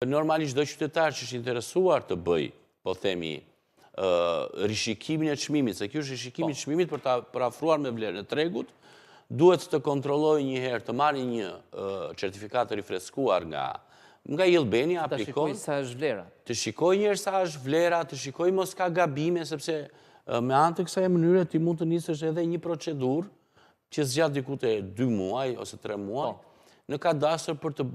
Normalisht do qytetar që është interesuar të bëj, po themi, rishikimin e çmimit, se kjo është rishikimi i çmimit për ta parafruar me vlerën e tregut, duhet të kontrollojë një herë, të marrë një certifikat të rifreskuar nga Ilbeni, aplikon. Të shikoj sa është vlera. Të shikoj njërë sa është vlera, të shikoj mos ka gabime, sepse me anë të kësaj mënyre ti mund të nisësh edhe një procedurë që zgjat diku te 2 muaj ose 3 muaj, në kadastër për të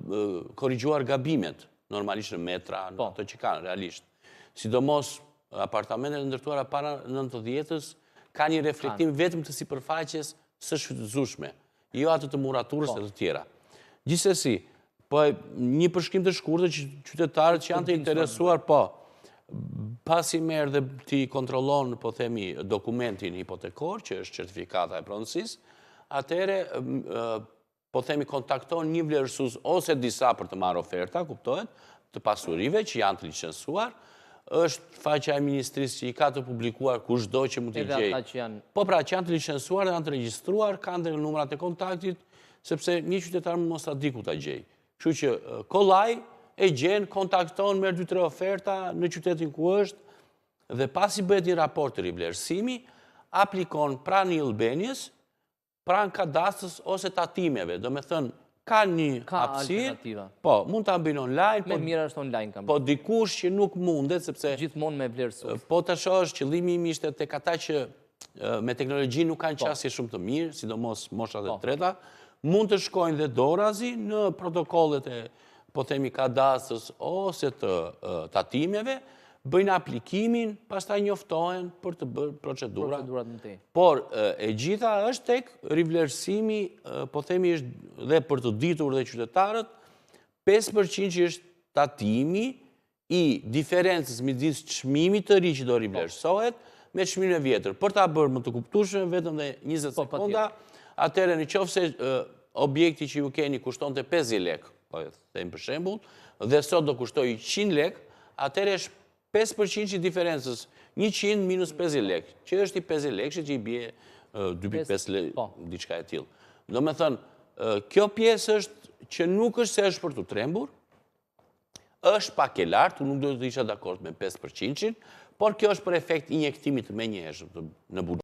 korrigjuar gabimet, normalisht në metra, në ato që kanë realisht. Sidomos apartamentet ndërtuara para 90-s ka një reflektim vetëm të sipërfaqes së shfrytëzueshme, jo atë të muraturës e të tjera. Gjithsesi, po një përshkrim të shkurtër që qytetarët që janë të interesuar, pasi merr dhe ti kontrollon, po themi, dokumentin hipotekor, që është certifikata e pronësisë, atëherë po themi kontakton një vlerësues ose disa për të marrë oferta, kuptohet, të pasurive që janë të licencuar, është faqja e ministrisë që i ka të publikuar kushdo që mund t'i gjejë. Po pra, që janë të licencuar dhe janë të regjistruar, kanë dhe numrat e kontaktit, sepse një qytetar mos ta di ku ta gjejë. Kështu që kollaj e gjen, kontakton, merr 2-3 oferta në qytetin ku është dhe pasi bëhet një raport të rivlerësimi, aplikon pranë Ilbenies, pranë kadastrës ose tatimeve, do me thënë, ka një hapësirë, mund ta bëjnë online, Me mira është online kam. po dikush që nuk mundet, sepse Gjithmonë me vlerësues. po të shohësh qëllimi im ishte tek ata që me teknologji nuk kanë qasje shumë të mirë, sidomos moshat e treta, mund të shkojnë dhe dorazi në protokollet e, po themi, kadastrës ose të tatimeve, bëjnë aplikimin, pastaj njoftohen për të bërë procedurat. Por e gjitha është tek rivlerësimi, po themi, është dhe për të ditur dhe qytetarët, 5% që është tatimi i diferencës midis çmimit të ri që do rivlerësohet me çmimin e vjetër. Për ta bërë më të kuptueshme vetëm dhe 20 sekonda, atëherë në qoftë se objekti që ju keni kushtonte 50 lekë, po them për shembull, dhe sot do kushtoj 100 lekë, atëherë është 5% që diferencës, 100 minus 50 lekë, që është i 50 lekë që i bie 2,5 lekë, diçka e tillë. Do me thënë, kjo pjesë është që nuk është se është për të trembur, është pak e lartë, nuk do të isha dakord me 5%, por kjo është për efekt injektimit menjëhershëm në buxhet.